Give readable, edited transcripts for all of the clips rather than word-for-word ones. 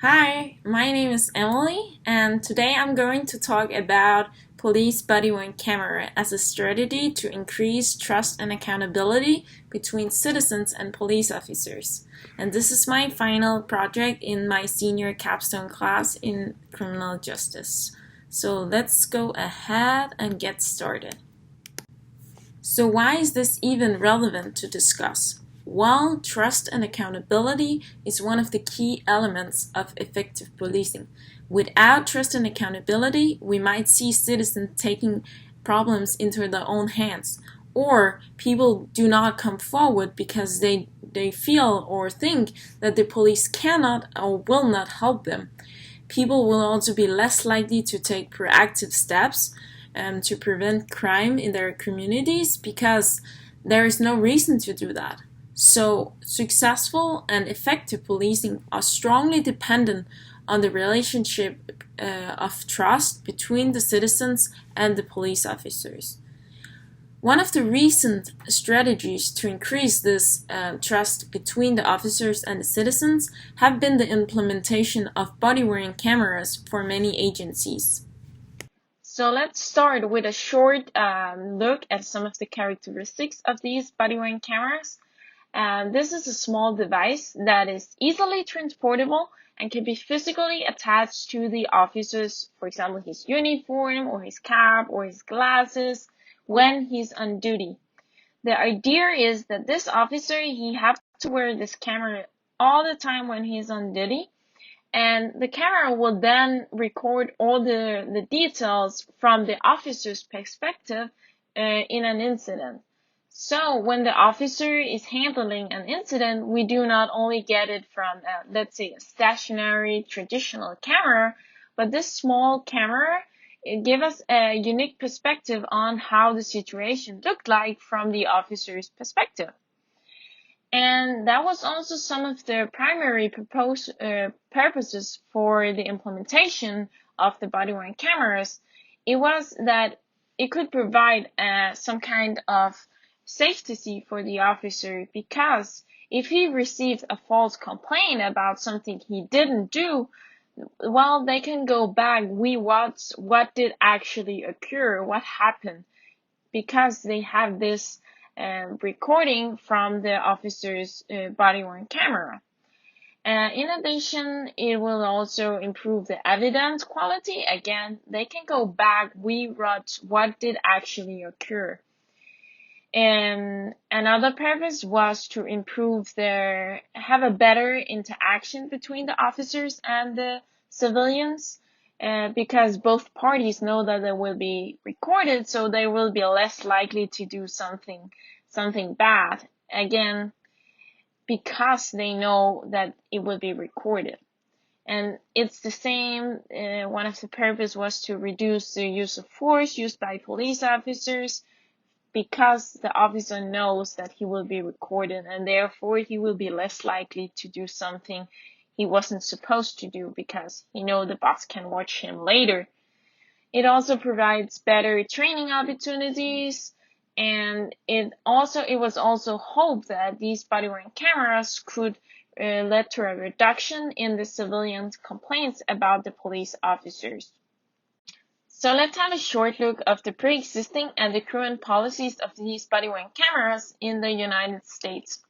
Hi, my name is Emily, and today I'm going to talk about police body-worn camera as a strategy to increase trust and accountability between citizens and police officers. And this is my final project in my senior capstone class in criminal justice. So let's go ahead and get started. So why is this even relevant to discuss? Well, trust and accountability is one of the key elements of effective policing. Without trust and accountability, we might see citizens taking problems into their own hands, or people do not come forward because they feel or think that the police cannot or will not help them. People will also be less likely to take proactive steps to prevent crime in their communities because there is no reason to do that. So, successful and effective policing are strongly dependent on the relationship of trust between the citizens and the police officers. One of the recent strategies to increase this trust between the officers and the citizens have been the implementation of body-worn cameras for many agencies. So let's start with a short look at some of the characteristics of these body-worn cameras. This is a small device that is easily transportable and can be physically attached to the officer's, for example, his uniform or his cap or his glasses when he's on duty. The idea is that this officer, he has to wear this camera all the time when he's on duty, and the camera will then record all the details from the officer's perspective in an incident. So when the officer is handling an incident, we do not only get it from, let's say, a stationary traditional camera, but this small camera, it gives us a unique perspective on how the situation looked like from the officer's perspective. And that was also some of the primary purposes for the implementation of the body-worn cameras. It was that it could provide some kind of safety for the officer, because if he received a false complaint about something he didn't do, well, they can go back, rewatch what did actually occur, what happened, because they have this recording from the officer's body-worn camera. In addition, it will also improve the evidence quality. Again, they can go back, rewatch what did actually occur. And another purpose was to have a better interaction between the officers and the civilians, because both parties know that they will be recorded, so they will be less likely to do something bad. Again, because they know that it will be recorded. And it's the same, one of the purpose was to reduce the use of force used by police officers, because the officer knows that he will be recorded, and therefore he will be less likely to do something he wasn't supposed to do, because he knows the boss can watch him later. It also provides better training opportunities, and it was also hoped that these body-worn cameras could lead to a reduction in the civilian complaints about the police officers. So let's have a short look of the pre-existing and the current policies of these body-worn cameras in the United States.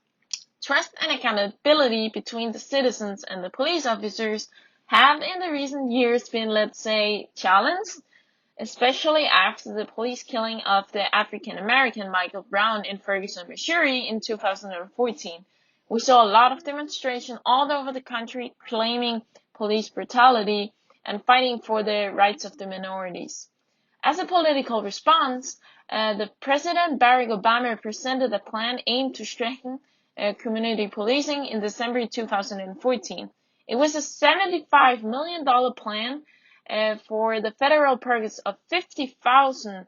Trust and accountability between the citizens and the police officers have in the recent years been, let's say, challenged, especially after the police killing of the African-American Michael Brown in Ferguson, Missouri in 2014. We saw a lot of demonstration all over the country claiming police brutality and fighting for the rights of the minorities. As a political response, the President Barack Obama presented a plan aimed to strengthen community policing in December 2014. It was a $75 million plan for the federal purpose of 50,000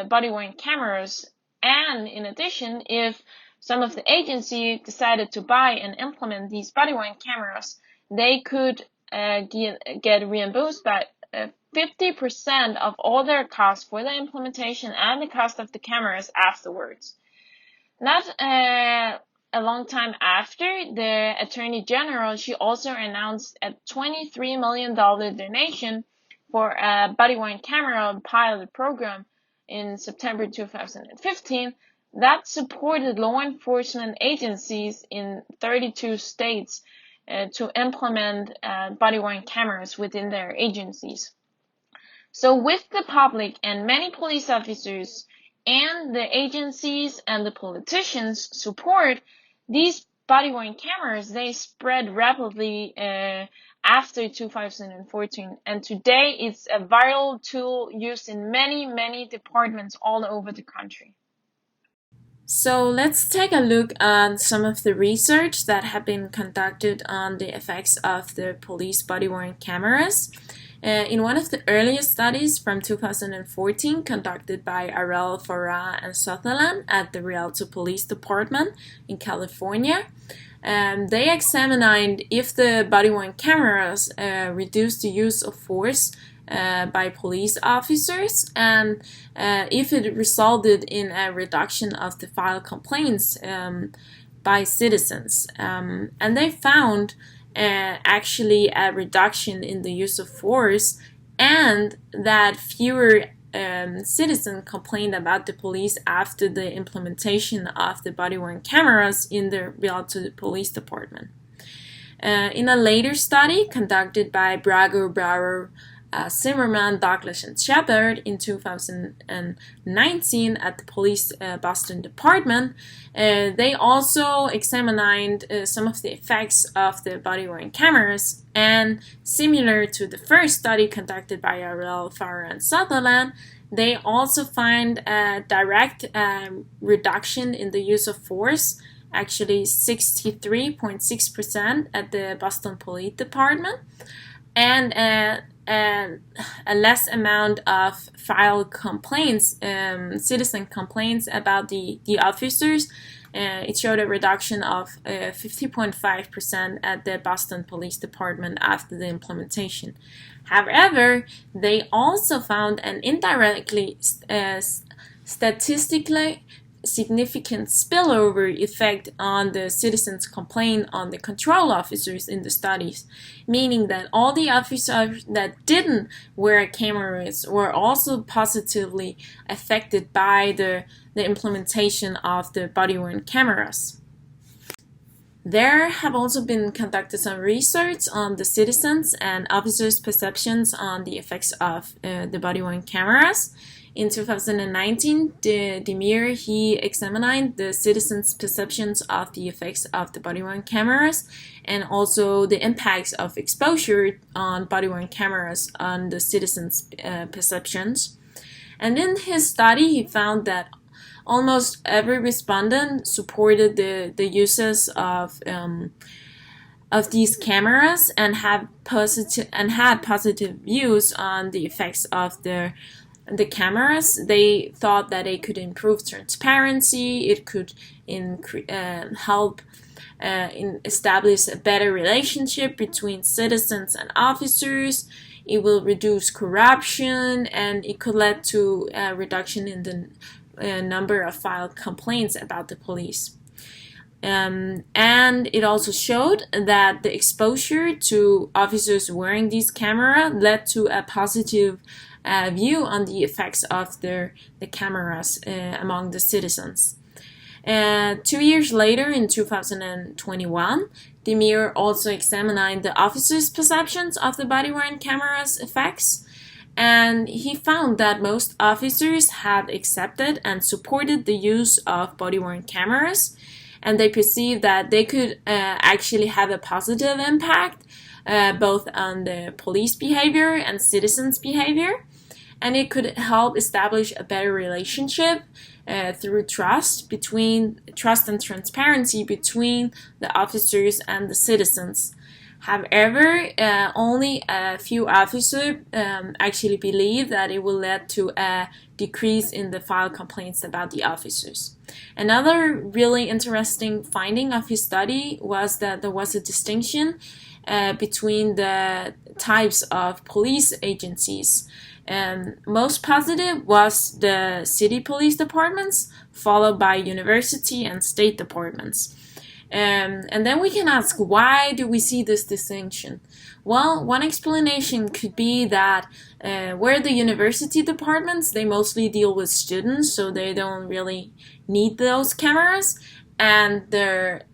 body-worn cameras, and in addition, if some of the agency decided to buy and implement these body-worn cameras, they could get reimbursed by 50% of all their costs for the implementation and the cost of the cameras afterwards. Not a long time after, the Attorney General, she also announced a $23 million donation for a body-worn camera pilot program in September 2015 that supported law enforcement agencies in 32 states to implement body-worn cameras within their agencies. So with the public and many police officers and the agencies and the politicians' support, these body-worn cameras, they spread rapidly after 2014, and today it's a viral tool used in many departments all over the country. So let's take a look at some of the research that have been conducted on the effects of the police body-worn cameras. In one of the earliest studies from 2014 conducted by Arel, Farah, and Sutherland at the Rialto Police Department in California, they examined if the body-worn cameras reduced the use of force by police officers and if it resulted in a reduction of the filed complaints by citizens. And they found actually a reduction in the use of force and that fewer citizens complained about the police after the implementation of the body-worn cameras in the Rialto Police Department. In a later study conducted by Brago, Brower, Zimmerman, Douglas, and Shepard in 2019 at the Police Boston Department, they also examined some of the effects of the body-worn cameras, and similar to the first study conducted by Arel, Farah, and Sutherland, they also find a direct reduction in the use of force, actually 63.6% at the Boston Police Department, and a less amount of filed complaints, citizen complaints about the officers. It showed a reduction of 50.5% at the Boston Police Department after the implementation. However, they also found an indirectly statistically significant spillover effect on the citizens' complaint on the control officers in the studies, meaning that all the officers that didn't wear cameras were also positively affected by the implementation of the body-worn cameras. There have also been conducted some research on the citizens' and officers' perceptions on the effects of the body-worn cameras. In 2019, Demir, he examined the citizens' perceptions of the effects of the body-worn cameras and also the impacts of exposure on body-worn cameras on the citizens' perceptions. And in his study, he found that almost every respondent supported the uses of these cameras and had positive views on the effects of the cameras. They thought that it could improve transparency, it could help establish a better relationship between citizens and officers, it will reduce corruption, and it could lead to a reduction in the number of filed complaints about the police. And it also showed that the exposure to officers wearing these cameras led to a positive view on the effects of the cameras among the citizens. 2 years later, in 2021, Demir also examined the officers' perceptions of the body-worn cameras' effects, and he found that most officers had accepted and supported the use of body-worn cameras, and they perceived that they could actually have a positive impact both on the police behavior and citizens' behavior. And it could help establish a better relationship through trust and transparency between the officers and the citizens. However, only a few officers actually believe that it will lead to a decrease in the filed complaints about the officers. Another really interesting finding of his study was that there was a distinction between the types of police agencies. Most positive was the city police departments, followed by university and state departments. And then we can ask, why do we see this distinction? Well, one explanation could be that where the university departments, they mostly deal with students, so they don't really need those cameras, and the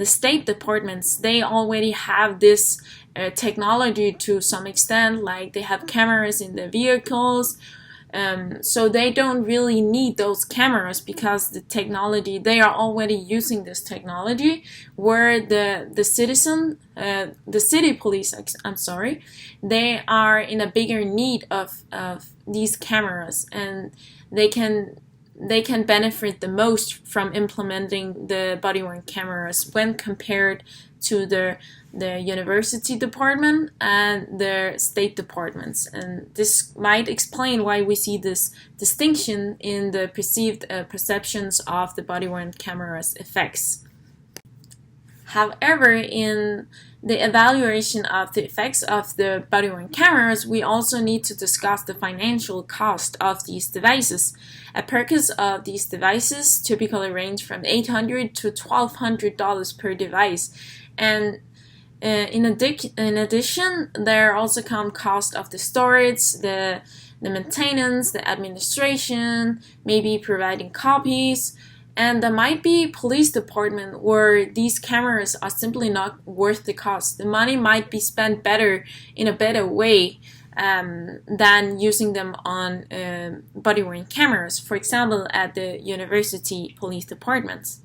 state departments, they already have this technology to some extent, like they have cameras in the vehicles. So they don't really need those cameras because the technology, they are already using this technology, where the city police, I'm sorry, they are in a bigger need of these cameras, and they can benefit the most from implementing the body-worn cameras when compared to the university department and the state departments. And this might explain why we see this distinction in the perceived perceptions of the body-worn cameras effects. However, in the evaluation of the effects of the body-worn cameras, we also need to discuss the financial cost of these devices. A purchase of these devices typically range from $800 to $1,200 per device. And in addition, there also come cost of the storage, the maintenance, the administration, maybe providing copies. And there might be police department where these cameras are simply not worth the cost. The money might be spent better in a better way than using them on body-worn cameras, for example, at the university police departments.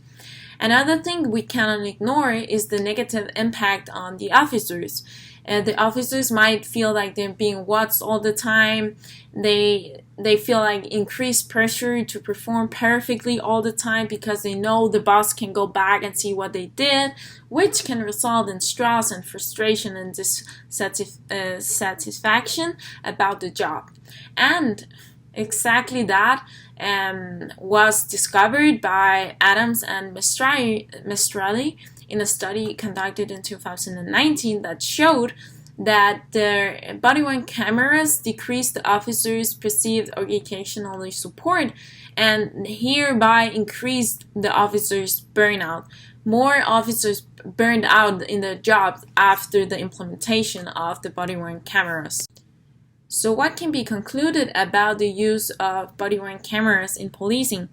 Another thing we cannot ignore is the negative impact on the officers. The officers might feel like they're being watched all the time. They feel like increased pressure to perform perfectly all the time because they know the boss can go back and see what they did, which can result in stress and frustration and dissatisfaction about the job. And exactly that was discovered by Adams and Mestrali in a study conducted in 2019 that showed that the body-worn cameras decreased the officers' perceived organizational support and hereby increased the officers' burnout. More officers burned out in their jobs after the implementation of the body-worn cameras. So what can be concluded about the use of body-worn cameras in policing?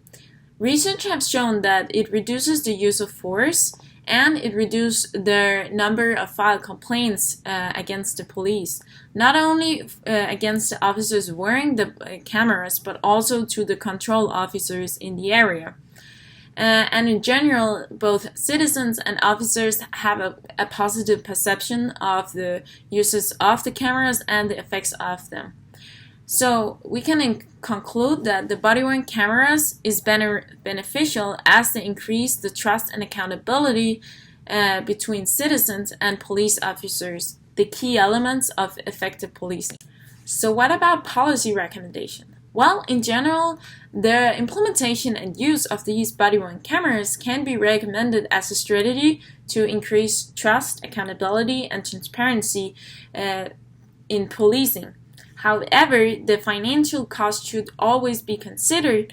Research has shown that it reduces the use of force and it reduces the number of filed complaints against the police, not only against the officers wearing the cameras, but also to the control officers in the area. And in general, both citizens and officers have a positive perception of the uses of the cameras and the effects of them. So we can conclude that the body-worn cameras is beneficial as they increase the trust and accountability between citizens and police officers, the key elements of effective policing. So what about policy recommendation? Well, in general, the implementation and use of these body-worn cameras can be recommended as a strategy to increase trust, accountability, and transparency in policing. However, the financial cost should always be considered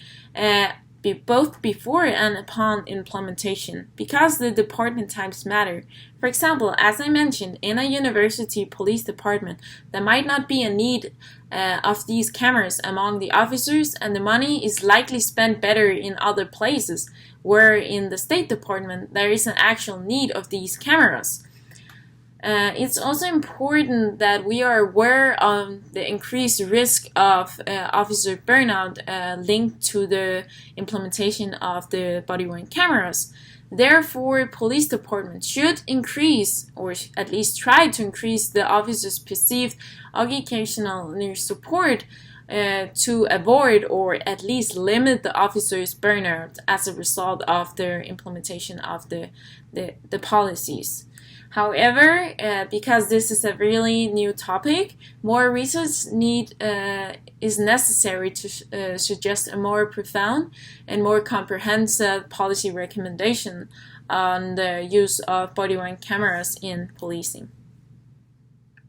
both before and upon implementation, because the department times matter. For example, as I mentioned, in a university police department, there might not be a need of these cameras among the officers, and the money is likely spent better in other places, where in the State Department there is an actual need of these cameras. It's also important that we are aware of the increased risk of officer burnout linked to the implementation of the body-worn cameras. Therefore, police departments should increase, or at least try to increase, the officers' perceived occupational support to avoid or at least limit the officers' burnout as a result of their implementation of the policies. However, because this is a really new topic, more research is necessary to suggest a more profound and more comprehensive policy recommendation on the use of body-worn cameras in policing.